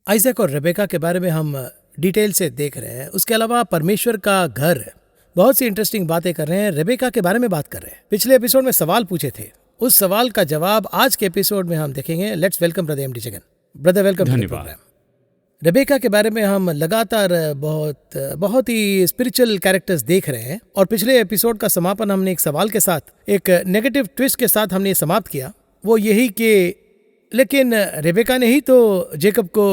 Isaac और Rebecca के बारे में हम डिटेल से देख रहे हैं। उसके अलावा परमेश्वर का घर, बहुत सी इंटरेस्टिंग बातें कर रहे हैं। रेबेका के बारे में बात कर रहे हैं। पिछले एपिसोड में सवाल पूछे थे, उस सवाल का जवाब आज के एपिसोड में हम देखेंगे। Let's welcome brother MD Jagan. Brother welcome to the programme. Rebecca के बारे में हम लगातार बहुत ही स्पिरिचुअल कैरेक्टर्स देख रहे हैं और पिछले एपिसोड का समापन हमने एक सवाल के साथ, एक नेगेटिव ट्विस्ट के साथ हमने समाप्त किया। वो यही कि लेकिन रेबेका ने ही तो जेकब को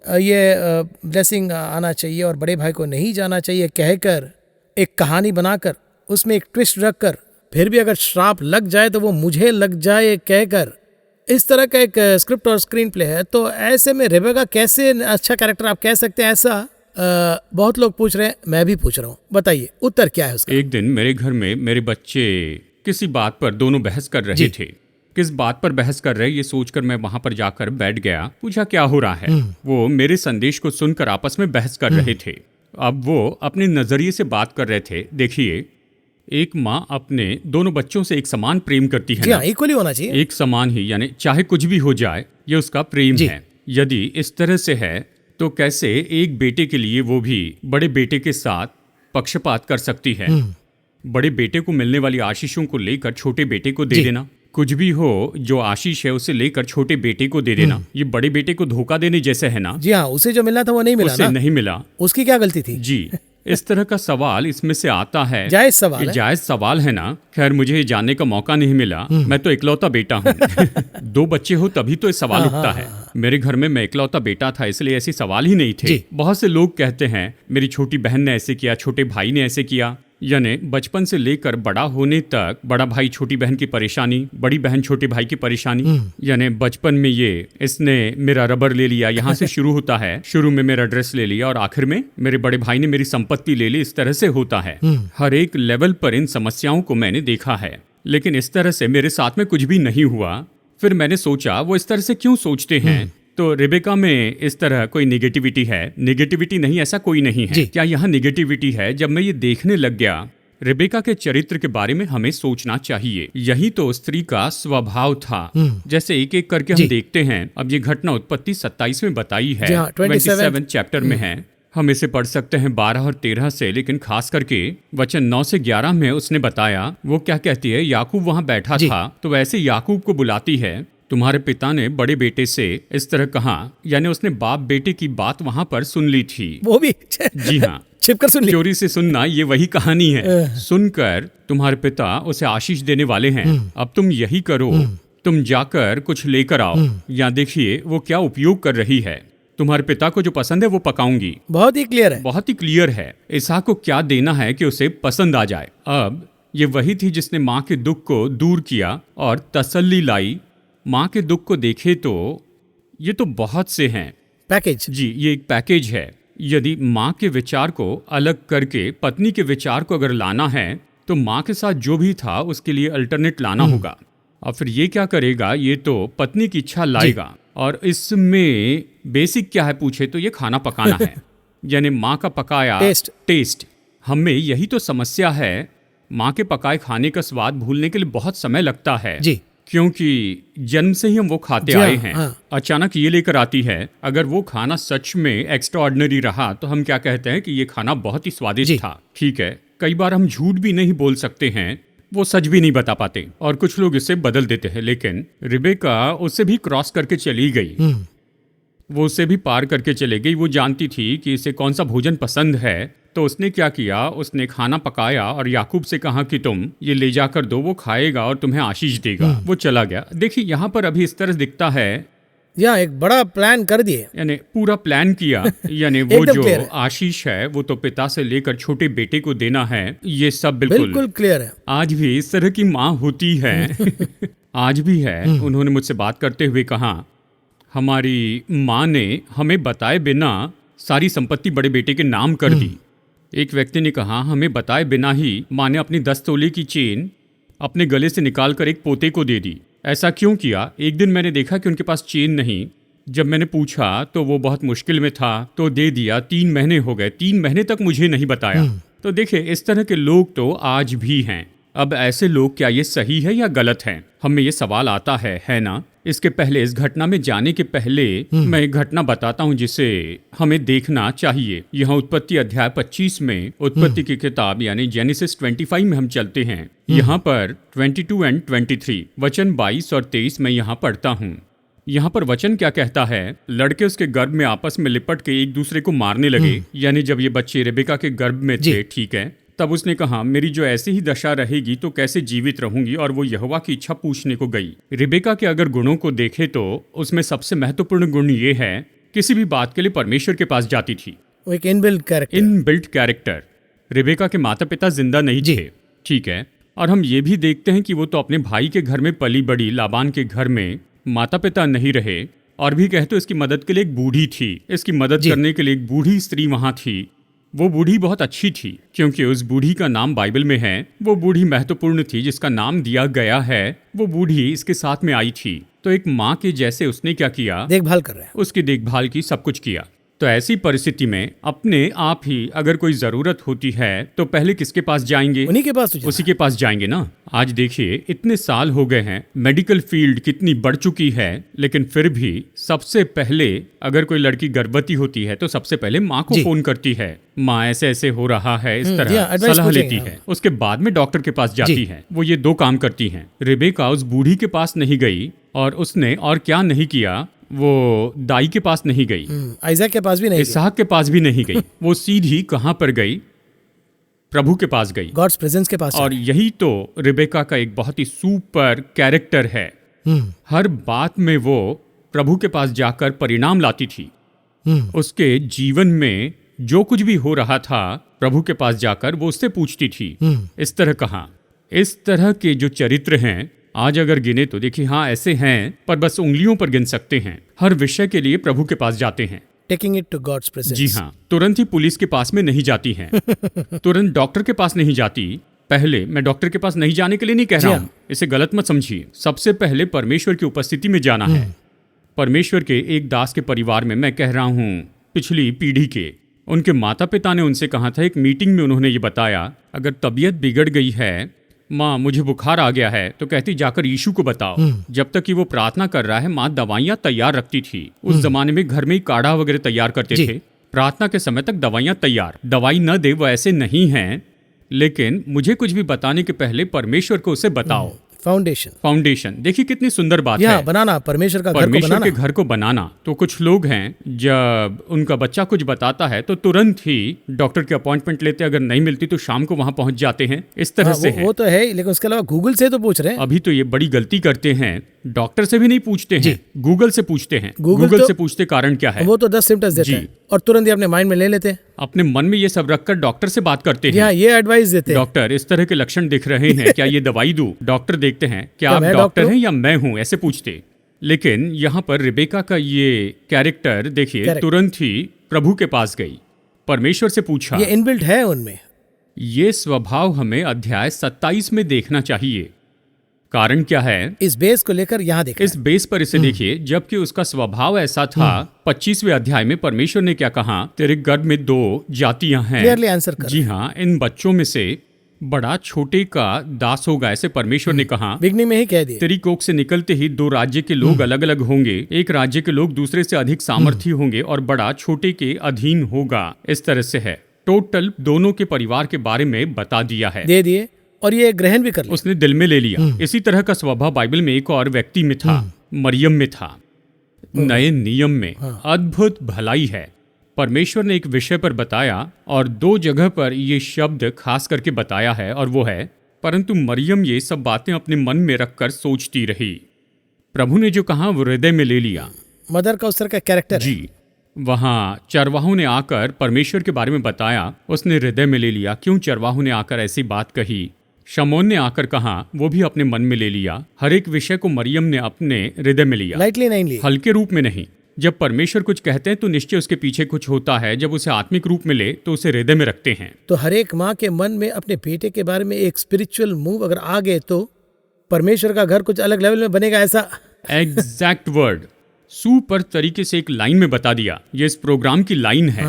ये ब्लेसिंग आना चाहिए और बड़े भाई को नहीं जाना चाहिए कहकर एक कहानी बनाकर उसमें एक ट्विस्ट रखकर, फिर भी अगर श्राप लग जाए तो वो मुझे लग जाए कहकर, इस तरह का एक स्क्रिप्ट और स्क्रीन प्ले है। तो ऐसे में रेबेका कैसे अच्छा कैरेक्टर आप कह सकते हैं? ऐसा बहुत लोग पूछ रहे हैं, मैं भी पूछ रहा हूँ। बताइए उत्तर क्या है उसका। एक दिन मेरे घर में मेरे बच्चे किसी बात पर दोनों बहस कर रहे थे। किस बात पर बहस कर रहे ये सोचकर मैं वहां पर जाकर बैठ गया। पूछा क्या हो रहा है। वो मेरे संदेश को सुनकर आपस में बहस कर रहे थे। अब वो अपने नजरिए से बात कर रहे थे। देखिए, एक माँ अपने दोनों बच्चों से एक समान प्रेम करती है ना, इक्वली होना चाहिए, एक समान ही, यानी चाहे कुछ भी हो जाए ये उसका प्रेम है। यदि इस तरह से है तो कैसे एक बेटे के लिए वो भी बड़े बेटे के साथ पक्षपात कर सकती है। बड़े बेटे को मिलने वाली आशीषों को लेकर छोटे बेटे को दे देना, कुछ भी हो जो आशीष है उसे लेकर छोटे बेटे को दे देना, ये बड़े बेटे को धोखा देने जैसे है ना। जी हाँ, उसे जो मिलना था वो नहीं मिला, उसे नहीं मिला, उसकी क्या गलती थी? जी, इस तरह का सवाल इसमें से आता है। जायज सवाल है, जायज सवाल है ना। खैर, मुझे जानने का मौका नहीं मिला, मैं तो इकलौता बेटा हूँ। 2 बच्चे हो तभी तो ये सवाल उठता है। मेरे घर में मैं इकलौता बेटा था, इसलिए ऐसे सवाल ही नहीं थे। बहुत से लोग कहते हैं मेरी छोटी बहन ने ऐसे किया, छोटे भाई ने ऐसे किया, यानी बचपन से लेकर बड़ा होने तक बड़ा भाई छोटी बहन की परेशानी, बड़ी बहन छोटे भाई की परेशानी। यानी बचपन में ये इसने मेरा रबर ले लिया, यहाँ से शुरू होता है। शुरू में मेरा ड्रेस ले लिया और आखिर में मेरे बड़े भाई ने मेरी संपत्ति ले ली। इस तरह से होता है। हर एक लेवल पर इन समस्याओं को मैंने देखा है, लेकिन इस तरह से मेरे साथ में कुछ भी नहीं हुआ। फिर मैंने सोचा वो इस तरह से क्यों सोचते हैं। तो रेबेका में इस तरह कोई नेगेटिविटी है? नेगेटिविटी नहीं, ऐसा कोई नहीं है। क्या यहाँ नेगेटिविटी है? जब मैं ये देखने लग गया, रेबेका के चरित्र के बारे में हमें सोचना चाहिए। यही तो स्त्री का स्वभाव था। जैसे एक एक करके हम देखते हैं। अब ये घटना उत्पत्ति 27 में बताई है, 27 चैप्टर में है। हम इसे पढ़ सकते हैं 12 और 13 से, लेकिन खास करके वचन 9 से 11 में उसने बताया। वो क्या कहती है, याकूब वहां बैठा था तो वैसे याकूब को बुलाती है, तुम्हारे पिता ने बड़े बेटे से इस तरह कहा, यानी उसने बाप बेटे की बात वहां पर सुन ली थी। वो भी जी हाँ, छिपकर सुन ली। चोरी से सुनना, ये वही कहानी है। सुनकर तुम्हारे पिता उसे आशीष देने वाले हैं। अब तुम यही करो, तुम जाकर कुछ लेकर आओ। या देखिए वो क्या उपयोग कर रही है। तुम्हारे पिता को जो पसंद है वो पकाऊंगी। बहुत ही क्लियर है, बहुत ही क्लियर है। इसहाक को क्या देना है कि उसे पसंद आ जाए। अब ये वही थी जिसने माँ के दुख को दूर किया और तसल्ली लाई। माँ के दुख को देखे तो ये तो बहुत से हैं पैकेज। जी, ये एक पैकेज है। यदि माँ के विचार को अलग करके पत्नी के विचार को अगर लाना है तो माँ के साथ जो भी था उसके लिए अल्टरनेट लाना होगा। और फिर ये क्या करेगा, ये तो पत्नी की इच्छा लाएगा। और इसमें बेसिक क्या है पूछे तो ये खाना पकाना है। यानी माँ का पकाया टेस्ट। हमें यही तो समस्या है, माँ के पकाए खाने का स्वाद भूलने के लिए बहुत समय लगता है जी। क्योंकि जन्म से ही हम वो खाते आए हैं। अचानक ये लेकर आती है। अगर वो खाना सच में एक्स्ट्रा ऑर्डिनरी रहा तो हम क्या कहते हैं कि ये खाना बहुत ही स्वादिष्ट था। ठीक है, कई बार हम झूठ भी नहीं बोल सकते हैं, वो सच भी नहीं बता पाते और कुछ लोग इसे बदल देते हैं। लेकिन रेबेका उससे भी क्रॉस करके चली गई। वो उसे भी पार करके चली गई। वो जानती थी कि इसे कौन सा भोजन पसंद है, तो उसने क्या किया, उसने खाना पकाया और याकूब से कहा कि तुम ये ले जाकर दो, वो खाएगा और तुम्हें आशीष देगा। वो चला गया। देखिए यहाँ पर अभी इस तरह दिखता है, यहाँ एक बड़ा प्लान कर दिए, यानी पूरा प्लान किया। यानी वो जो आशीष है वो तो पिता से लेकर छोटे बेटे को देना है। ये सब बिल्कुल क्लियर है। आज भी इस तरह की माँ होती है। आज भी है। उन्होंने मुझसे बात करते हुए कहा, हमारी माँ ने हमें बताए बिना सारी संपत्ति बड़े बेटे के नाम कर दी। एक व्यक्ति ने कहा, हमें बताए बिना ही माँ ने अपनी 10 तोले की चेन अपने गले से निकालकर एक पोते को दे दी। ऐसा क्यों किया? एक दिन मैंने देखा कि उनके पास चेन नहीं। जब मैंने पूछा तो वो बहुत मुश्किल में था, तो दे दिया। 3 महीने हो गए, 3 महीने तक मुझे नहीं बताया। तो देखिए इस तरह के लोग तो आज भी हैं। अब ऐसे लोग, क्या ये सही है या गलत है? हमें ये सवाल आता है ना? इसके पहले, इस घटना में जाने के पहले मैं एक घटना बताता हूँ जिसे हमें देखना चाहिए। यहाँ उत्पत्ति अध्याय 25 में उत्पत्ति की किताब यानी जेनेसिस 25 में हम चलते हैं। यहाँ पर 22 और 23 वचन 22 और 23 में यहाँ पढ़ता हूँ। यहाँ पर वचन क्या कहता है, लड़के उसके गर्भ में आपस में लिपट के एक दूसरे को मारने लगे। यानी जब ये बच्चे रेबेका के गर्भ में थे, ठीक है, तब उसने कहा मेरी जो ऐसी ही दशा रहेगी तो कैसे जीवित रहूंगी, और वो यहोवा की इच्छा पूछने को गई। रेबेका के अगर गुणों को देखे तो उसमें सबसे महत्वपूर्ण गुण ये है, किसी भी बात के लिए परमेश्वर के पास जाती थी। वो एक इनबिल्ट कैरेक्टर। रेबेका के माता पिता जिंदा नहीं थे, ठीक है, और हम ये भी देखते हैं कि वो तो अपने भाई के घर में पली बड़ी, लाबान के घर में माता पिता नहीं रहे। और भी कहते इसकी मदद के लिए एक बूढ़ी थी, इसकी मदद करने के लिए एक बूढ़ी स्त्री वहां थी। वो बूढ़ी बहुत अच्छी थी क्योंकि उस बूढ़ी का नाम बाइबल में है। वो बूढ़ी महत्वपूर्ण थी जिसका नाम दिया गया है। वो बूढ़ी इसके साथ में आई थी, तो एक माँ के जैसे उसने क्या किया, देखभाल कर रहे हैं, उसकी देखभाल की, सब कुछ किया। तो ऐसी परिस्थिति में अपने आप ही अगर कोई जरूरत होती है तो पहले किसके पास जाएंगे, उन्हीं के पास, उसी के पास जाएंगे ना। आज देखिए इतने साल हो गए हैं, मेडिकल फील्ड कितनी बढ़ चुकी है, लेकिन फिर भी सबसे पहले अगर कोई लड़की गर्भवती होती है तो सबसे पहले माँ को फोन करती है, माँ ऐसे ऐसे हो रहा है, इस तरह सलाह लेती है। उसके बाद में डॉक्टर के पास जाती है। वो ये दो काम करती हैं। रेबेका उस बूढ़ी के पास नहीं गई, और उसने और क्या नहीं किया, वो दाई के पास नहीं गई, आइज़ाक के पास भी नहीं, इसहाक के पास भी नहीं गई। वो सीधी कहां पर गई, प्रभु के पास गई, गॉड्स प्रेजेंस के पास। और यही तो रेबेका का एक बहुत ही सुपर कैरेक्टर है। हर बात में वो प्रभु के पास जाकर परिणाम लाती थी। उसके जीवन में जो कुछ भी हो रहा था, प्रभु के पास जाकर वो उससे पूछती थी। इस तरह कहा, इस तरह के जो चरित्र हैं आज अगर गिने तो देखिए, हाँ ऐसे हैं, पर बस उंगलियों पर गिन सकते हैं। हर विषय के लिए प्रभु के पास जाते हैं, taking it to God's presence. जी हाँ, तुरंत ही पुलिस के पास में नहीं जाती हैं, तुरंत डॉक्टर के पास नहीं जाती। पहले, मैं डॉक्टर के पास नहीं जाने के लिए नहीं कह रहा हूँ, इसे गलत मत समझिए। सबसे पहले परमेश्वर की उपस्थिति में जाना है। परमेश्वर के एक दास के परिवार में, मैं कह रहा हूँ पिछली पीढ़ी के, उनके माता पिता ने उनसे कहा था, एक मीटिंग में उन्होंने ये बताया, अगर तबीयत बिगड़ गई है, माँ मुझे बुखार आ गया है, तो कहती जाकर यीशु को बताओ। जब तक कि वो प्रार्थना कर रहा है, माँ दवाइयाँ तैयार रखती थी। उस जमाने में घर में ही काढ़ा वगैरह तैयार करते थे। प्रार्थना के समय तक दवाइयाँ तैयार, दवाई न दे वो ऐसे नहीं हैं, लेकिन मुझे कुछ भी बताने के पहले परमेश्वर को उसे बताओ। फाउंडेशन देखिए कितनी सुंदर बात है, बनाना, परमेश्वर का परमेश्वर के घर को बनाना। तो कुछ लोग हैं, जब उनका बच्चा कुछ बताता है तो तुरंत ही डॉक्टर की अपॉइंटमेंट लेते, अगर नहीं मिलती तो शाम को वहां पहुंच जाते हैं। इस तरह से वो तो है, लेकिन उसके अलावा गूगल से तो पूछ रहे हैं। अभी तो ये बड़ी गलती करते हैं, डॉक्टर से भी नहीं पूछते हैं, गूगल से पूछते हैं। गूगल से पूछते, कारण क्या है, वो तो 10 सिम्टम्स देते हैं और तुरंत ही अपने माइंड में ले लेते हैं। अपने मन में ये सब रखकर डॉक्टर से बात करते हैं, ये एडवाइस देते हैं। डॉक्टर इस तरह के लक्षण दिख रहे हैं, क्या ये दवाई दूं? डॉक्टर देखते हैं, क्या आप डॉक्टर हैं या मैं हूं, ऐसे पूछते। लेकिन यहाँ पर रेबेका का ये कैरेक्टर देखिए, तुरंत ही प्रभु के पास गई, परमेश्वर से पूछा। ये इनबिल्ट है उनमें। ये स्वभाव हमें अध्याय 27 में देखना चाहिए। कारण क्या है, इस बेस को लेकर यहाँ देखिए, इस बेस पर इसे देखिए। जबकि उसका स्वभाव ऐसा था, 25वें अध्याय में परमेश्वर ने क्या कहा, तेरे गर्भ में 2 जातियां हैं। क्लियरली आंसर कर। जी हाँ, इन बच्चों में से बड़ा छोटे का दास होगा, ऐसे परमेश्वर ने कहा। बिगनिंग में ही कह दिया, तेरी कोख से निकलते ही 2 राज्य के लोग अलग अलग होंगे, एक राज्य के लोग दूसरे से अधिक सामर्थी होंगे और बड़ा छोटे के अधीन होगा। इस तरह से है, टोटल दोनों के परिवार के बारे में बता दिया है, दे दिए, और ये ग्रहण भी कर लिया, उसने दिल में ले लिया। इसी तरह का स्वभाव बाइबल में एक और व्यक्ति में था, मरियम में था। नए नियम में अद्भुत भलाई है। परमेश्वर ने एक विषय पर बताया और 2 जगह पर ये शब्द खास करके बताया है, और वो है, परंतु मरियम ये सब बातें अपने मन में रखकर सोचती रही। प्रभु ने जो कहा वो हृदय में ले लिया। मदर का उस तरह का कैरेक्टर जी, वहां चरवाहों ने आकर परमेश्वर के बारे में बताया, उसने हृदय में ले लिया। क्यों चरवाहों ने आकर ऐसी बात कही, शमौन ने आकर कहा, वो भी अपने मन में ले लिया। हर एक विषय को मरियम ने अपने हृदय में लिया, लाइटली नहीं लिया, हल्के रूप में नहीं। जब परमेश्वर कुछ कहते हैं तो निश्चय उसके पीछे कुछ होता है। जब उसे आत्मिक रूप में ले तो उसे हृदय में रखते हैं। तो हर एक माँ के मन में अपने बेटे के बारे में एक स्पिरिचुअल मूव अगर आ गए तो परमेश्वर का घर कुछ अलग लेवल में बनेगा। ऐसा एग्जैक्ट वर्ड सुपर तरीके से एक लाइन में बता दिया। ये इस प्रोग्राम की लाइन है।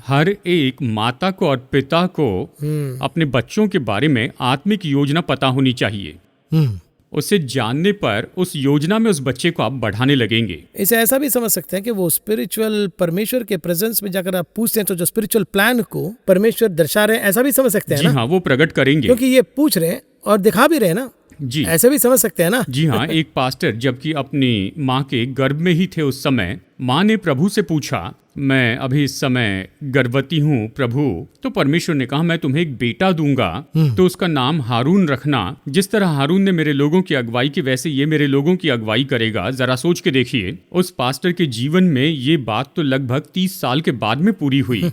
हर एक माता को और पिता को अपने बच्चों के बारे में आत्मिक योजना पता होनी चाहिए। उसे जानने पर उस योजना में उस बच्चे को आप बढ़ाने लगेंगे। इसे ऐसा भी समझ सकते हैं कि वो स्पिरिचुअल परमेश्वर के प्रेजेंस में जाकर आप पूछते हैं तो जो स्पिरिचुअल प्लान को परमेश्वर दर्शा रहे हैं, ऐसा भी समझ सकते हैं जी ना? हाँ, वो प्रकट करेंगे क्योंकि ये पूछ रहे हैं और दिखा भी रहे हैं ना, जी। ऐसे भी समझ सकते हैं ना? जी हाँ, एक पास्टर जबकि अपनी माँ के गर्भ में ही थे उस समय, माँ ने प्रभु से पूछा, मैं अभी इस समय गर्भवती हूँ प्रभु, तो परमेश्वर ने कहा मैं तुम्हें एक बेटा दूंगा, तो उसका नाम हारून रखना। जिस तरह हारून ने मेरे लोगों की अगुवाई की, वैसे ये मेरे लोगों की अगुवाई करेगा। जरा सोच के देखिए, उस पास्टर के जीवन में ये बात तो लगभग 30 साल के बाद में पूरी हुई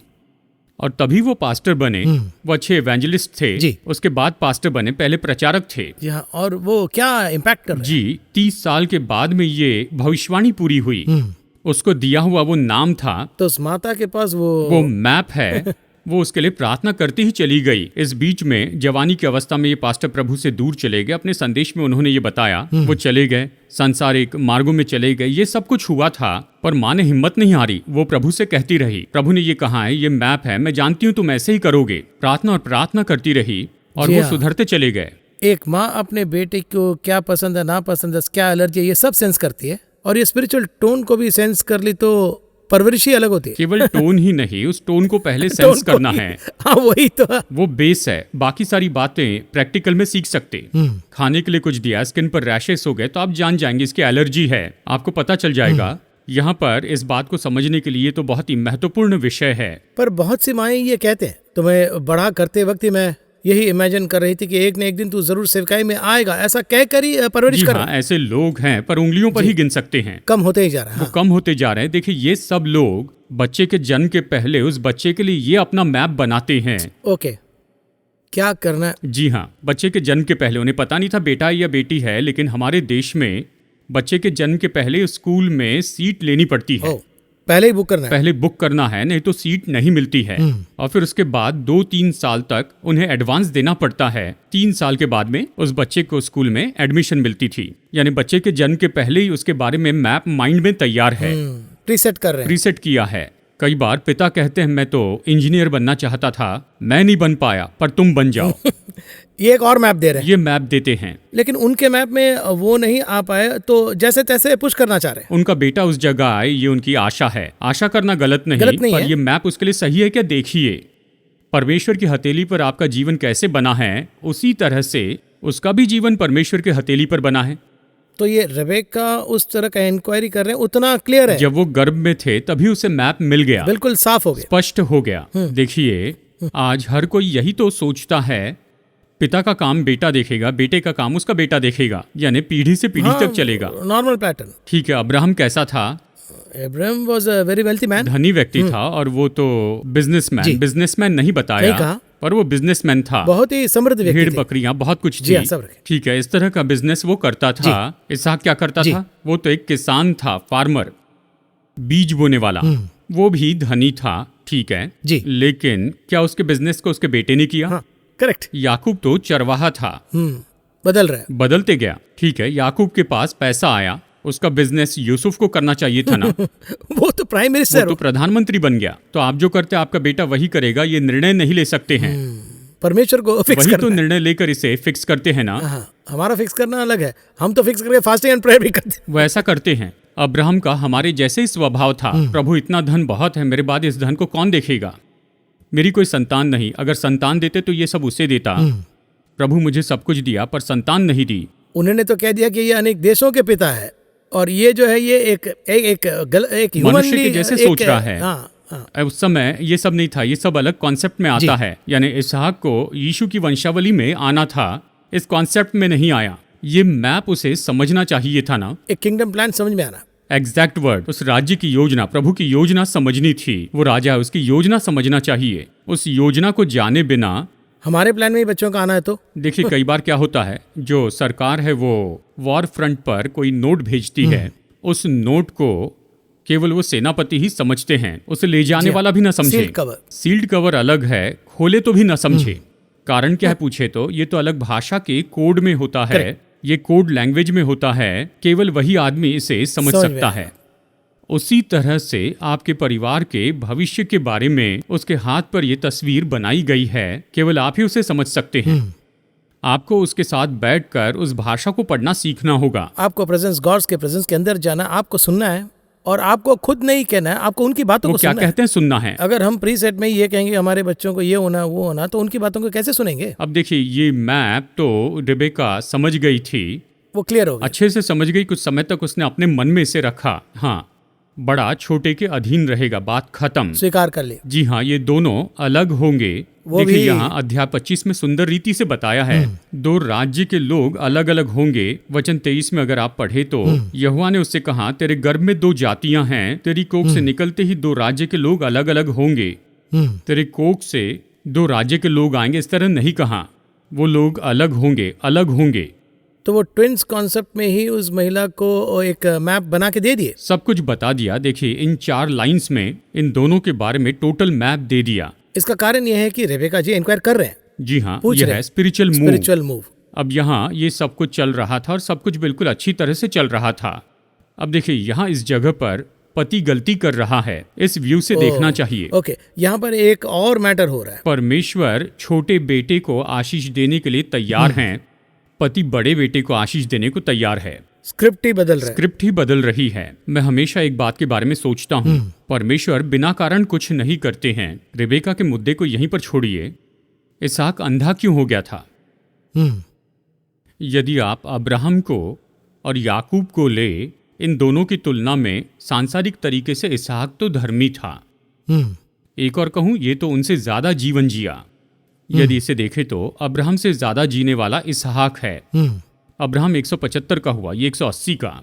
और तभी वो पास्टर बने। वो अच्छे एवेंजलिस्ट थे, उसके बाद पास्टर बने, पहले प्रचारक थे। जी हाँ, और वो क्या इम्पैक्ट कर रहे हैं? जी, 30 साल के बाद में ये भविष्यवाणी पूरी हुई। उसको दिया हुआ वो नाम था, तो उस माता के पास वो मैप है। वो उसके लिए प्रार्थना करती ही चली गई। इस बीच में जवानी की अवस्था में ये पास्टर प्रभु से दूर चले गए। अपने संदेश में उन्होंने ये बताया, वो चले गए, सांसारिक मार्गों में चले गए। ये सब कुछ हुआ था, पर माँ ने हिम्मत नहीं हारी। वो प्रभु से कहती रही, प्रभु ने ये कहा है, ये मैप है, मैं जानती हूँ तुम ऐसे ही करोगे। प्रार्थना और प्रार्थना करती रही और वो सुधरते चले गए। एक माँ अपने बेटे को क्या पसंद है, ना पसंद है, क्या एलर्जी है, ये सब सेंस करती है, और ये स्पिरिचुअल टोन को भी सेंस कर ली तो परवरिश ही अलग होती है। केवल टोन ही नहीं, उस टोन को पहले सेंस करना है। हाँ, वही तो, वो बेस है। बाकी सारी बातें प्रैक्टिकल में सीख सकते। खाने के लिए कुछ दिया, स्किन पर रैशेस हो गए, तो आप जान जाएंगे इसकी एलर्जी है, आपको पता चल जाएगा। यहाँ पर इस बात को समझने के लिए तो बहुत ही महत्वपूर्ण विषय है। पर बहुत सी माएँ ये कहते हैं, तुम्हें बड़ा करते वक्त ही मैं यही इमेजिन कर रही थी कि एक न एक दिन तू जरूर सेवकाई में आएगा, ऐसा कहकर ही परवरिश कर रहे हैं। ऐसे लोग हैं, पर उंगलियों पर ही गिन सकते हैं। कम होते ही जा रहा है। वो कम होते जा रहे हैं। देखिए, ये सब लोग बच्चे के जन्म के पहले उस बच्चे के लिए ये अपना मैप बनाते हैं। ओके, क्या करना है? जी हाँ, बच्चे के जन्म के पहले उन्हें पता नहीं था बेटा या बेटी है, लेकिन हमारे देश में बच्चे के जन्म के पहले स्कूल में सीट लेनी पड़ती है। पहले ही बुक करना है। पहले बुक करना है, नहीं तो सीट नहीं मिलती है। और फिर उसके बाद 2-3 साल तक उन्हें एडवांस देना पड़ता है। 3 साल के बाद में उस बच्चे को स्कूल में एडमिशन मिलती थी। यानी बच्चे के जन्म के पहले ही उसके बारे में मैप माइंड में तैयार है, प्रीसेट कर रहे हैं, प्रीसेट किया है। कई बार पिता कहते हैं, मैं तो इंजीनियर बनना चाहता था, मैं नहीं बन पाया, पर तुम बन जाओ। ये एक और मैप दे रहे हैं। ये मैप देते हैं, लेकिन उनके मैप में वो नहीं आ पाए, तो जैसे तैसे पुश करना चाह रहे हैं। उनका बेटा उस जगह आए, ये उनकी आशा है। आशा करना गलत नहीं पर है। ये मैप उसके लिए सही है क्या? देखिए, परमेश्वर की हथेली पर आपका जीवन कैसे बना है, उसी तरह से उसका भी जीवन परमेश्वर की हथेली पर बना है। तो ये रेबेका उस तरह का इंक्वायरी कर रहे हैं, उतना क्लियर है। जब वो गर्भ में थे तभी उसे मैप मिल गया, बिल्कुल साफ हो गया, स्पष्ट हो गया। देखिए, आज हर कोई यही तो सोचता है, पिता का काम बेटा देखेगा, बेटे का काम उसका बेटा देखेगा, यानी पीढ़ी से पीढ़ी तक चलेगा। Normal pattern. ठीक है, अब्राहम कैसा था? Abraham was a very wealthy man, धनी व्यक्ति था, और वो तो बिजनेसमैन नहीं बताया, पर वो बिजनेसमैन था। बहुत ही समृद्ध व्यक्ति, भेड़ बकरियां बहुत कुछ थी। ठीक है, इस तरह का बिजनेस वो करता था। इसहाक क्या करता था? वो तो एक किसान था, फार्मर, बीज बोने वाला। वो भी धनी था, ठीक है जी। लेकिन क्या उसके बिजनेस को उसके बेटे ने किया? करेक्ट। याकूब तो चरवाहा था, बदल रहा है, बदलते गया। ठीक है, याकूब के पास पैसा आया, उसका बिजनेस यूसुफ को करना चाहिए था ना। वो तो प्राइम मिनिस्टर, वो तो प्रधानमंत्री बन गया। तो आप जो करते हैं आपका बेटा वही करेगा, ये निर्णय नहीं ले सकते हैं। परमेश्वर को फिक्स वही तो निर्णय लेकर इसे फिक्स करते हैं ना। हमारा फिक्स करना अलग है, हम तो फिक्स करके फास्टिंग एंड प्रेयर भी करते हैं। वो ऐसा करते हैं। अब्राहम का हमारे जैसे ही स्वभाव था, प्रभु इतना धन बहुत है, मेरे बाद इस धन को कौन देखेगा? मेरी कोई संतान नहीं, अगर संतान देते तो ये सब उसे देता। प्रभु मुझे सब कुछ दिया पर संतान नहीं दी। उन्होंने तो कह दिया कि ये अनेक देशों के पिता है, और ये जो है ये एक मनुष्य के जैसे सोच रहा है। उस समय ये सब नहीं था, ये सब अलग कॉन्सेप्ट में आता है। यानी इसहाक को यीशु की वंशावली में आना था, इस कॉन्सेप्ट में नहीं आया। ये मैप उसे समझना चाहिए था ना, एक किंगडम प्लान समझ में आना। एग्जैक्ट वर्ड, उस राज्य की योजना, प्रभु की योजना समझनी थी। वो राजा है, उसकी योजना समझना चाहिए। उस योजना को जाने बिना हमारे प्लान में ही बच्चों का आना है तो देखिए, कई बार क्या होता है, जो सरकार है वो वॉर फ्रंट पर कोई नोट भेजती है, उस नोट को केवल वो सेनापति ही समझते हैं, उसे ले जाने वाला भी ना समझे। सील्ड कवर अलग है, खोले तो भी ना समझे। कारण क्या है पूछे तो, ये तो अलग भाषा के कोड में होता है, ये कोड लैंग्वेज में होता है, केवल वही आदमी इसे समझ सकता है। उसी तरह से आपके परिवार के भविष्य के बारे में उसके हाथ पर यह तस्वीर बनाई गई है, केवल आप ही उसे समझ सकते हैं। आपको उसके साथ बैठकर उस भाषा को पढ़ना सीखना होगा। आपको प्रेजेंस, गॉड्स के प्रेजेंस के अंदर जाना, आपको सुनना है, और आपको खुद नहीं कहना है, आपको उनकी बातों वो को क्या सुनना कहते हैं सुनना है। अगर हम प्री सेट में ये कहेंगे हमारे बच्चों को ये होना वो होना, तो उनकी बातों को कैसे सुनेंगे? अब देखिए, ये मैप तो रिबेका समझ गई थी, वो क्लियर हो गया। अच्छे से समझ गई। कुछ समय तक उसने अपने मन में इसे रखा, हाँ बड़ा छोटे के अधीन रहेगा, बात खत्म, स्वीकार कर ले। जी हाँ, ये दोनों अलग होंगे। देखिए यहाँ अध्याय 25 में सुंदर रीति से बताया है, दो राज्य के लोग अलग अलग होंगे। वचन 23 में अगर आप पढ़े तो यहोवा ने उससे कहा, तेरे गर्भ में दो जातियां हैं, तेरी कोख से निकलते ही दो राज्य के लोग अलग अलग होंगे। तेरे कोख से दो राज्य के लोग आएंगे, इस तरह नहीं कहा, वो लोग अलग होंगे, अलग होंगे। तो वो ट्विन्स कॉन्सेप्ट में ही उस महिला को एक मैप बना के दे दिए, सब कुछ बता दिया। देखिए इन 4 लाइंस में इन दोनों के बारे में टोटल मैप दे दिया। इसका कारण यह है कि रेबेका जी इंक्वायर कर रहे हैं। जी हाँ, यह है स्पिरिचुअल मूव। अब यहाँ ये सब कुछ चल रहा था और सब कुछ बिल्कुल अच्छी तरह से चल रहा था। अब देखिए यहाँ इस जगह पर पति गलती कर रहा है, इस व्यू से देखना चाहिए। ओके, यहाँ पर एक और मैटर हो रहा है। परमेश्वर छोटे बेटे को आशीष देने के लिए तैयार हैं, पति बड़े बेटे को आशीष देने को तैयार है। स्क्रिप्ट ही बदल रहा है। स्क्रिप्ट ही बदल रही है। मैं हमेशा एक बात के बारे में सोचता हूँ, परमेश्वर बिना कारण कुछ नहीं करते हैं। रिबेका के मुद्दे को यहीं पर छोड़िए, इसहाक अंधा क्यों हो गया था? यदि आप अब्राहम को और याकूब को ले, इन दोनों की तुलना में सांसारिक तरीके से इसहाक तो धर्मी था। एक और कहूँ, ये तो उनसे ज्यादा जीवन जिया। यदि इसे देखें तो अब्राहम से ज्यादा जीने वाला इसहाक है। अब्राहम 175 का हुआ, ये 180 का।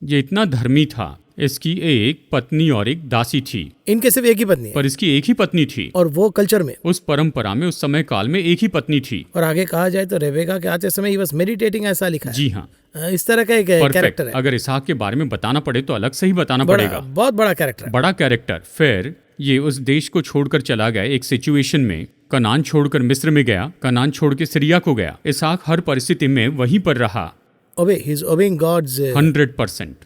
ये इतना धर्मी था। इसकी एक पत्नी और एक दासी थी। इनके सिर्फ एक ही पत्नी है, पर इसकी एक ही पत्नी थी। और वो कल्चर में, उस परंपरा में, उस समय काल में एक ही पत्नी थी। और आगे कहा जाए तो रेबेका के आते समय ही बस मेडिटेटिंग, ऐसा लिखा है। जी हाँ, इस तरह का एक कैरेक्टर है। अगर इसहाक के बारे में बताना पड़े तो अलग से ही बताना पड़ेगा। बहुत बड़ा कैरेक्टर है। बड़ा कैरेक्टर। फिर ये उस देश को छोड़कर चला गया एक सिचुएशन में। कनान छोड़कर मिस्र में गया, कनान छोड़ के सीरिया को गया। इसहाक हर परिस्थिति में वहीं पर रहा। he is obeying God's 100%।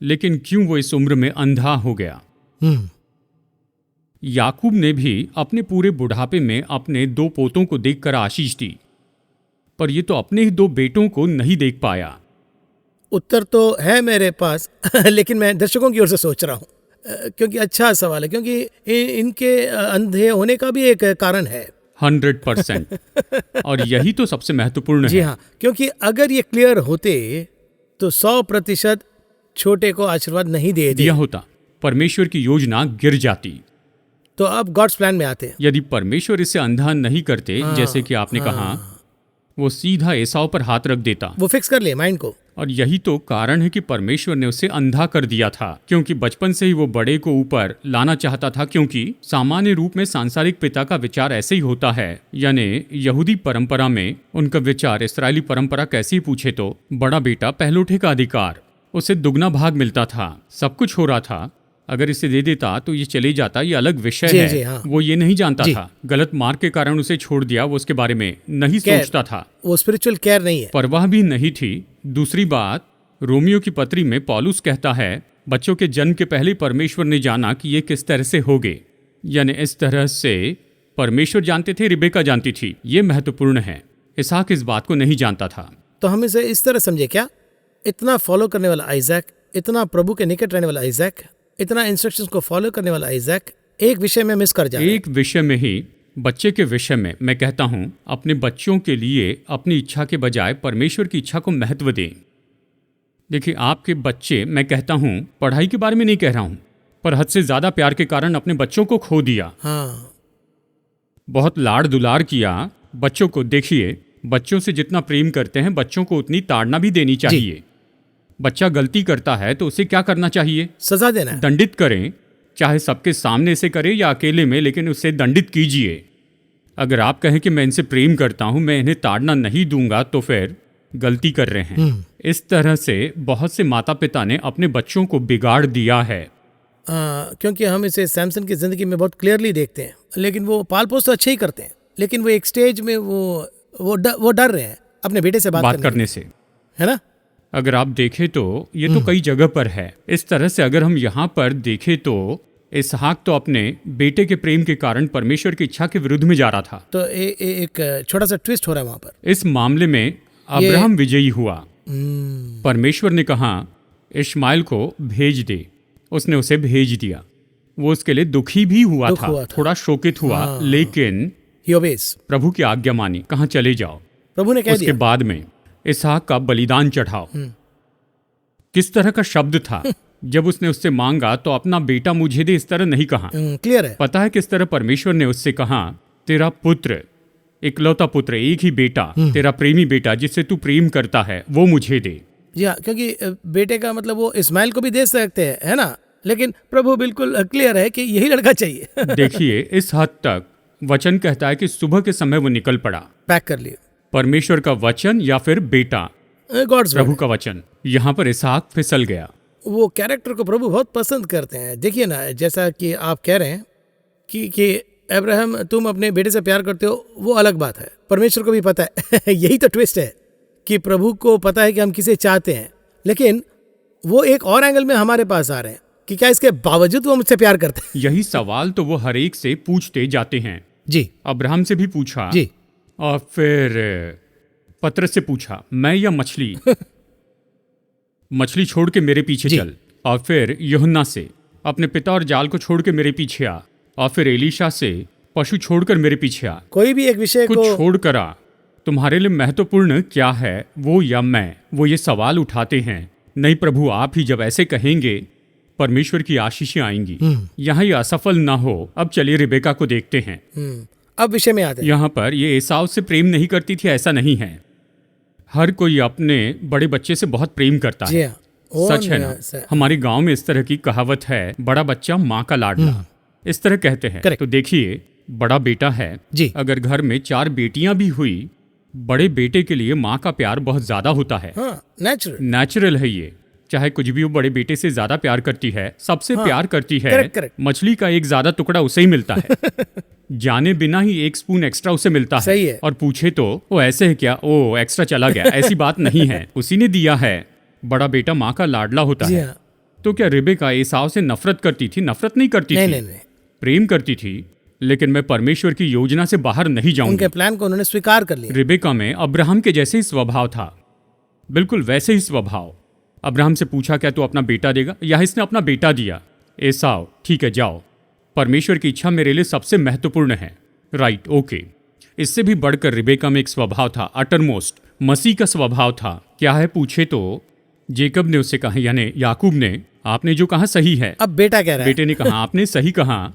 लेकिन क्यों वो इस उम्र में अंधा हो गया? याकूब ने भी अपने पूरे बुढ़ापे में अपने 2 पोतों को देखकर आशीष दी, पर ये तो अपने ही 2 बेटों को नहीं देख पाया। उत्तर तो है मेरे पास लेकिन मैं दर्शकों की ओर से सोच रहा हूँ, क्योंकि अच्छा सवाल है, क्योंकि इनके अंधे होने का भी एक कारण है। 100%। और यही तो सबसे महत्वपूर्ण है। जी हाँ, क्योंकि अगर ये क्लियर होते तो 100% छोटे को आशीर्वाद नहीं दिया होता, परमेश्वर की योजना गिर जाती। तो अब गॉड्स प्लान में आते हैं। यदि परमेश्वर इसे अंधा नहीं करते, जैसे कि आपने कहा, वो सीधा एसाव पर हाथ रख देता, वो फिक्स कर ले माइंड को। और यही तो कारण है कि परमेश्वर ने उसे अंधा कर दिया था, क्योंकि बचपन से ही वो बड़े को ऊपर लाना चाहता था। क्योंकि सामान्य रूप में सांसारिक पिता का विचार ऐसे ही होता है, यानी यहूदी परंपरा में उनका विचार, इस्राएली परंपरा कैसी पूछे तो बड़ा बेटा पहलौठे का अधिकार, उसे दुगना भाग मिलता था, सब कुछ हो रहा था। अगर इसे दे देता तो ये चले जाता, ये अलग विषय है। जी, हाँ। वो ये नहीं जानता था, गलत मार्ग के कारण उसे छोड़ दिया, वो उसके बारे में नहीं सोचता था। वो स्पिरिचुअल केयर नहीं है, परवाह भी नहीं थी। दूसरी बात, रोमियो की पत्री में पौलुस कहता है, बच्चों के जन्म के पहले परमेश्वर ने जाना कि ये किस तरह से होगे, यानी इस तरह से परमेश्वर जानते थे, रिबेका जानती थी। ये महत्वपूर्ण है। इसहाक इस बात को नहीं जानता था। तो हम इसे इस तरह समझे क्या, इतना फॉलो करने वाला आइजैक, इतना प्रभु के निकट रहने वाला आइजैक, इतना इंस्ट्रक्शंस को फॉलो करने वाला आइजैक, एक विषय में मिस कर जाए। एक विषय में ही, बच्चे के विषय में मैं कहता हूं, अपने बच्चों के लिए अपनी इच्छा के बजाय परमेश्वर की इच्छा को महत्व दें। देखिए आपके बच्चे, मैं कहता हूं, पढ़ाई के बारे में नहीं कह रहा हूं, पर हद से ज्यादा प्यार के कारण अपने बच्चों को खो दिया। हाँ, बहुत लाड़ दुलार किया बच्चों को। देखिए बच्चों से जितना प्रेम करते हैं, बच्चों को उतनी ताड़ना भी देनी चाहिए। बच्चा गलती करता है तो उसे क्या करना चाहिए? सजा देना, दंडित करें, चाहे सबके सामने से करें या अकेले में, लेकिन उसे दंडित कीजिए। अगर आप कहें कि मैं इनसे प्रेम करता हूं, मैं इन्हें ताड़ना नहीं दूंगा, तो फिर गलती कर रहे हैं। इस तरह से बहुत से माता पिता ने अपने बच्चों को बिगाड़ दिया है। क्योंकि हम इसे सैमसन की जिंदगी में बहुत क्लियरली देखते हैं, लेकिन वो पाल पोस तो अच्छे ही करते हैं, लेकिन वो एक स्टेज में वो डर रहे हैं अपने बेटे से बात करने से, है ना? अगर आप देखें तो ये तो कई जगह पर है। इस तरह से अगर हम यहाँ पर देखें तो इसहाक तो अपने बेटे के प्रेम के कारण परमेश्वर की इच्छा के विरुद्ध में जा रहा था। तो एक छोटा सा ट्विस्ट हो रहा है वहां पर। इस मामले में अब्राहम विजयी हुआ। हम्म, परमेश्वर ने कहा इश्माइल को भेज दे, उसने उसे भेज दिया। वो उसके लिए दुखी भी हुआ दुख था, हुआ था। थोड़ा शोकित हुआ, लेकिन he obeys। प्रभु की आज्ञा मानी, कहाँ चले जाओ। प्रभु ने कह उसके दिया। बाद में इसहाक का बलिदान चढ़ाओ। किस तरह का शब्द था। जब उसने उससे मांगा तो अपना बेटा मुझे दे, इस तरह नहीं कहा। क्लियर है। पता है किस तरह परमेश्वर ने उससे कहा, तेरा पुत्र, इकलौता पुत्र, एक ही बेटा, तेरा प्रेमी बेटा जिससे तू प्रेम करता है, वो मुझे दे। जी हाँ, क्योंकि बेटे का मतलब वो इस्माइल को भी दे सकते हैं, है ना, लेकिन प्रभु बिल्कुल क्लियर है कि यही लड़का चाहिए। देखिए, इस हद तक वचन कहता है कि सुबह के समय वो निकल पड़ा। पैक कर लिए। परमेश्वर का वचन या फिर बेटा, गॉड्स प्रभु का वचन। यहाँ पर इसहाक फिसल गया। वो कैरेक्टर को प्रभु बहुत पसंद करते हैं। देखिए ना, जैसा कि आप कह रहे हैं कि अब्राहम तुम अपने बेटे से प्यार करते हो, वो अलग बात है, परमेश्वर को भी पता है। यही तो ट्विस्ट है कि प्रभु को पता है कि हम किसे चाहते हैं, लेकिन वो एक और एंगल में हमारे पास आ रहे हैं कि क्या इसके बावजूद वो मुझसे प्यार करते हैं। यही सवाल तो वो हर एक से पूछते जाते हैं। जी, अब्राहम से भी पूछा जी, और फिर पतरस से पूछा, मैं या मछली? मछली छोड़ के मेरे पीछे जी। चल। और फिर यूहन्ना से, अपने पिता और जाल को छोड़ के मेरे पीछे आ। और फिर एलीशा से, पशु छोड़कर मेरे पीछे आ। कोई भी एक विषय कुछ को छोड़ कर आ। तुम्हारे लिए महत्वपूर्ण क्या है, वो या मैं? वो ये सवाल उठाते हैं। नहीं प्रभु, आप ही जब ऐसे कहेंगे परमेश्वर की आशीषें आएंगी। यहाँ ये असफल ना हो। अब चलिए रिबेका को देखते हैं। अब विषय में आते हैं। यहाँ पर ये एसाव से प्रेम नहीं करती थी, ऐसा नहीं है। हर कोई अपने बड़े बच्चे से बहुत प्रेम करता जी है। हाँ, वो सच है ना। हमारे गांव में इस तरह की कहावत है, बड़ा बच्चा माँ का लाडला, इस तरह कहते हैं। Correct। तो देखिए, बड़ा बेटा है जी। अगर घर में 4 बेटियां भी हुई, बड़े बेटे के लिए माँ का प्यार बहुत ज्यादा होता है। हाँ, नेचुरल। नेचुरल है ये। चाहे कुछ भी वो बड़े बेटे से ज्यादा प्यार करती है, सबसे प्यार करती है। Correct। मछली का एक ज्यादा टुकड़ा उसे ही मिलता है। जाने बिना ही 1 स्पून एक्स्ट्रा उसे मिलता है। सही है। और पूछे तो वो ऐसे है क्या, ओ एक्स्ट्रा चला गया, ऐसी बात नहीं है, उसी ने दिया है। बड़ा बेटा माँ का लाडला होता जी है। हाँ। तो क्या रिबेका एसाव से नफरत करती थी? नफरत नहीं करती नहीं थी, नहीं नहीं, प्रेम करती थी। लेकिन मैं परमेश्वर की योजना से बाहर नहीं जाऊंगी। उनके प्लान को उन्होंने स्वीकार कर लिया। रिबेका में अब्राहम के जैसे ही स्वभाव था, बिल्कुल वैसे ही स्वभाव। अब्राहम से पूछा, क्या तू अपना बेटा देगा? या इसने अपना बेटा दिया। एसाव, ठीक है जाओ, परमेश्वर की इच्छा मेरे लिए सबसे महत्वपूर्ण है। Right, okay. इससे भी बढ़कर रिबेका में एक स्वभाव था, अटरमोस्ट मसीह का स्वभाव था। क्या है पूछे तो जेकब ने उससे कहा, यानी याकूब ने, आपने जो कहा सही है। अब बेटा कह रहा है। बेटे ने कहा, आपने सही कहा,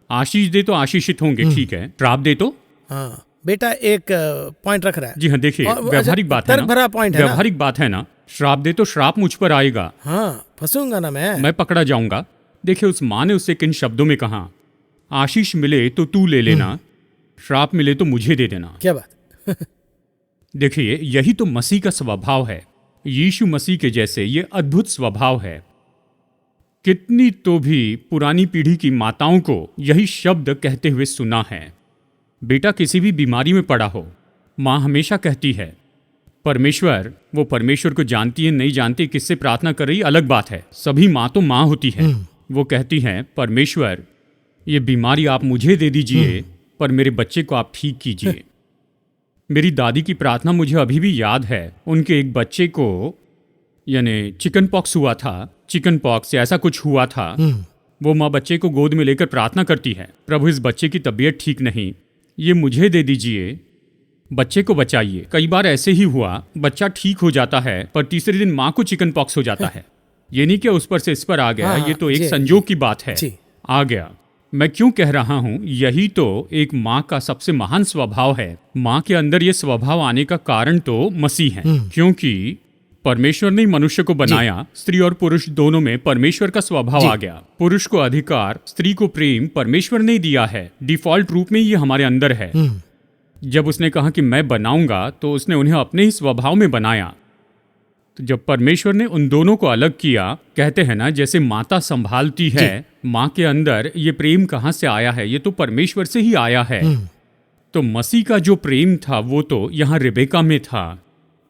आशीष दे तो आशीषित होंगे, ठीक है, श्राप दे तो। हाँ, बेटा एक पॉइंट रख रहा है। जी हाँ, देखिए और- व्यवहारिक बात है तर्क भरा ना, point है ना। व्यवहारिक बात है ना। श्राप दे तो श्राप मुझ पर आएगा, हाँ, फंसूंगा ना मैं। पकड़ा जाऊंगा। देखिए, उस माँ ने उससे किन शब्दों में कहा, आशीष मिले तो तू ले लेना, श्राप मिले तो मुझे दे देना। क्या बात। देखिए, यही तो मसीह का स्वभाव है। यीशु मसीह के जैसे ये अद्भुत स्वभाव है। कितनी तो भी पुरानी पीढ़ी की माताओं को यही शब्द कहते हुए सुना है। बेटा किसी भी बीमारी में पड़ा हो, माँ हमेशा कहती है परमेश्वर, वो परमेश्वर को जानती है नहीं जानती, किससे प्रार्थना कर रही अलग बात है। सभी माँ तो माँ होती है। वो कहती हैं, परमेश्वर ये बीमारी आप मुझे दे दीजिए, पर मेरे बच्चे को आप ठीक कीजिए। मेरी दादी की प्रार्थना मुझे अभी भी याद है। उनके एक बच्चे को यानी चिकन पॉक्स हुआ था, चिकन पॉक्स ऐसा कुछ हुआ था। वो माँ बच्चे को गोद में लेकर प्रार्थना करती है, प्रभु इस बच्चे की तबीयत ठीक नहीं, ये मुझे दे दीजिए, बच्चे को बचाइए। कई बार ऐसे ही हुआ, बच्चा ठीक हो जाता है पर तीसरे दिन माँ को चिकन पॉक्स हो जाता है। ये नहीं कि उस पर से इस पर आ गया, हाँ, ये तो एक जी, संजोग की बात है, जी। आ गया। मैं क्यों कह रहा हूं, यही तो एक माँ का सबसे महान स्वभाव है। माँ के अंदर ये स्वभाव आने का कारण तो मसीह है, क्योंकि परमेश्वर ने मनुष्य को बनाया, स्त्री और पुरुष दोनों में परमेश्वर का स्वभाव आ गया। पुरुष को अधिकार, स्त्री को प्रेम परमेश्वर ने दिया है, डिफॉल्ट रूप में ये हमारे अंदर है। जब उसने कहा कि मैं बनाऊंगा, तो उसने उन्हें अपने ही स्वभाव में बनाया। तो जब परमेश्वर ने उन दोनों को अलग किया, कहते हैं ना जैसे माता संभालती है, माँ के अंदर ये प्रेम कहाँ से आया है, ये तो परमेश्वर से ही आया है। तो मसीह का जो प्रेम था वो तो यहाँ रिबेका में था।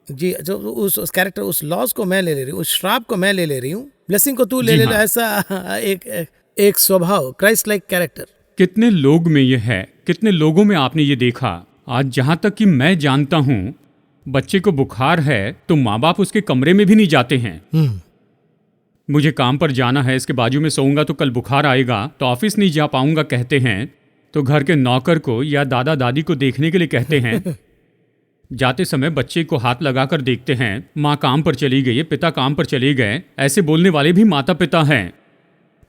जी, जो उस कैरेक्टर, उस लॉस को मैं ले रही हूँ, उस श्राप को मैं ले रही हूँ, ब्लेसिंग को तू ले जी ले, हाँ। ऐसा एक स्वभाव, क्राइस्ट लाइक कैरेक्टर। कितने लोग में ये है, कितने लोगों में आपने ये देखा। आज जहां तक कि मैं जानता हूं, बच्चे को बुखार है तो माँ बाप उसके कमरे में भी नहीं जाते हैं। मुझे काम पर जाना है, इसके बाजू में सोऊंगा तो कल बुखार आएगा तो ऑफिस नहीं जा पाऊंगा कहते हैं, तो घर के नौकर को या दादा दादी को देखने के लिए कहते हैं। जाते समय बच्चे को हाथ लगाकर देखते हैं, माँ काम पर चली गई है, पिता काम पर चले गए, ऐसे बोलने वाले भी माता पिता हैं।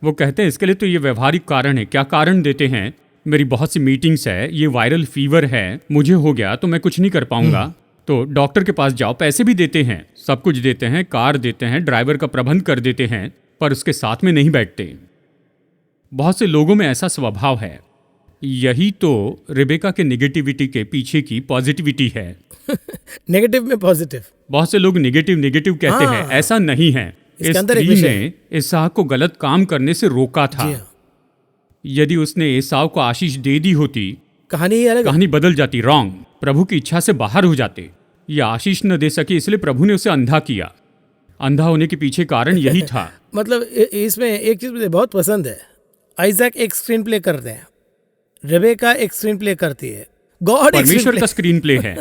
वो कहते हैं इसके लिए तो ये व्यवहारिक कारण है। क्या कारण देते हैं? मेरी बहुत सी मीटिंग्स है, ये वायरल फीवर है, मुझे हो गया तो मैं कुछ नहीं कर पाऊंगा, तो डॉक्टर के पास जाओ। पैसे भी देते हैं, सब कुछ देते हैं, कार देते हैं, ड्राइवर का प्रबंध कर देते हैं, पर उसके साथ में नहीं बैठते। बहुत से लोगों में ऐसा स्वभाव है। यही तो रेबेका के नेगेटिविटी के पीछे की पॉजिटिविटी है। नेगेटिव में पॉजिटिव। बहुत से लोग नेगेटिव नेगेटिव कहते हैं, ऐसा नहीं है। इस स्त्री ने एसाव को गलत काम करने से रोका था। यदि उसने एसाव को आशीष दे दी होती, कहानी बदल जाती, रॉन्ग। प्रभु की इच्छा से बाहर हो जाते। यह आशीष न दे सकी, इसलिए प्रभु ने उसे अंधा किया। अंधा होने के पीछे कारण यही था। मतलब इसमें एक चीज मुझे बहुत पसंद है, आइजैक एक स्क्रीन प्ले करते हैं, रेबेका एक स्क्रीन प्ले करती है, गॉड परमेश्वर का स्क्रीन प्ले है।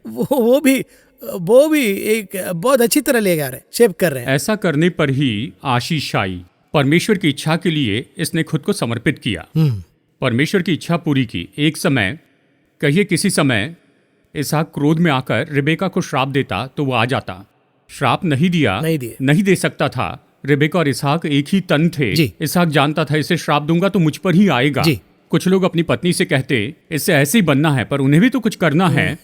वो भी एक बहुत अच्छी तरह ले जा रहे हैं, शेप कर रहे हैं। ऐसा करने पर ही आशीष आई। परमेश्वर की इच्छा के लिए इसने खुद को समर्पित किया, परमेश्वर की इच्छा पूरी की। एक समय, कहिए किसी समय, इसहाक क्रोध में आकर रेबेका को श्राप देता तो वो आ जाता। श्राप नहीं दिया, नहीं दे सकता था। रेबेका और इसहाक एक ही तन थे। इसहाक जानता था इसे श्राप दूंगा तो मुझ पर ही आएगा। कुछ लोग अपनी पत्नी से कहते इससे ऐसे ही बनना है, पर उन्हें भी तो कुछ करना है,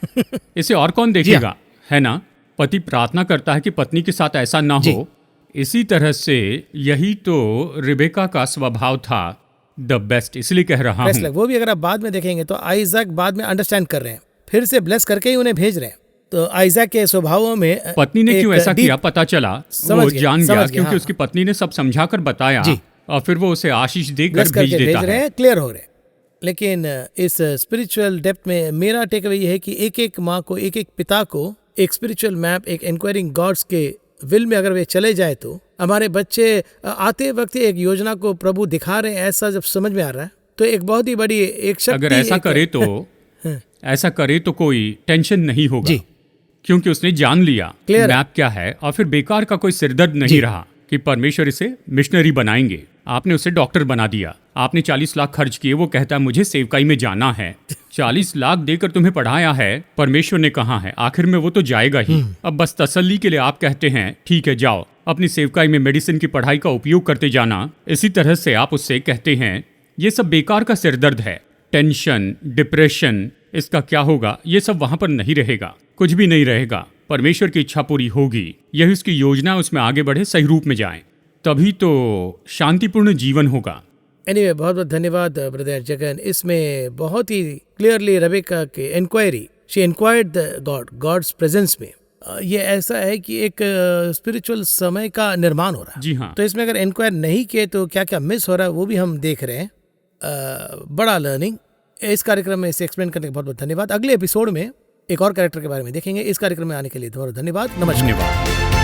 इसे और कौन देखेगा, है ना। पति प्रार्थना करता है कि पत्नी के साथ ऐसा ना हो। इसी तरह से यही तो रेबेका का स्वभाव था, द बेस्ट, इसलिए कह रहा हूं। वो भी अगर आप बाद में देखेंगे तो आइजैक बाद में अंडरस्टैंड कर रहे हैं, फिर से ब्लेस करके ही उन्हें भेज रहे हैं। तो आइजैक के स्वभावों में पत्नी ने क्यों ऐसा किया पता चला, वो जान गया, क्योंकि उसकी पत्नी ने सब समझाकर बताया और फिर वो उसे आशीष देकर भेज देता है। क्लियर हो रहे। लेकिन इस स्पिरिचुअल डेप्थ में मेरा टेक अवे ये है कि एक एक माँ को, एक एक पिता को एक स्पिरिचुअल मैप, एक इंक्वायरिंग गॉड्स के विल में अगर वे चले जाए तो हमारे बच्चे आते वक्त एक योजना को प्रभु दिखा रहे हैं, ऐसा जब समझ में आ रहा है तो एक बहुत ही बड़ी एक शक्ति। अगर ऐसा करे तो ऐसा करे तो कोई टेंशन नहीं होगा, क्योंकि उसने जान लिया मैप क्या है, और फिर बेकार का कोई सिरदर्द नहीं रहा कि परमेश्वर इसे मिशनरी बनाएंगे। आपने उसे डॉक्टर बना दिया, आपने 40 लाख खर्च किए, वो कहता है मुझे सेवकाई में जाना है। 40 लाख देकर तुम्हें पढ़ाया है, परमेश्वर ने कहा है, आखिर में वो तो जाएगा ही। अब बस तसल्ली के लिए आप कहते हैं ठीक है जाओ, अपनी सेवकाई में मेडिसिन की पढ़ाई का उपयोग करते जाना। इसी तरह से आप उससे कहते हैं ये सब बेकार का सिरदर्द है, टेंशन, डिप्रेशन, इसका क्या होगा, ये सब वहां पर नहीं रहेगा, कुछ भी नहीं रहेगा। परमेश्वर की इच्छा पूरी होगी, यही उसकी योजना, उसमें आगे बढ़े, सही रूप में जाएं, तभी तो शांतिपूर्ण जीवन होगा। एनीवे, बहुत बहुत धन्यवाद ब्रदर जगन। इसमें बहुत ही क्लियरली रेबेका के inquiry, she inquired the God, God's presence में। ये ऐसा है कि एक स्पिरिचुअल समय का निर्माण हो रहा है। जी हाँ। तो इसमें अगर इंक्वायर नहीं किए तो क्या क्या मिस हो रहा है वो भी हम देख रहे हैं। बड़ा लर्निंग। इस कार्यक्रम में इसे एक्सप्लेन करने का बहुत बहुत धन्यवाद। अगले एपिसोड में एक और कैरेक्टर के बारे में देखेंगे। इस कार्यक्रम में आने के लिए बहुत धन्यवाद। नमस्कार।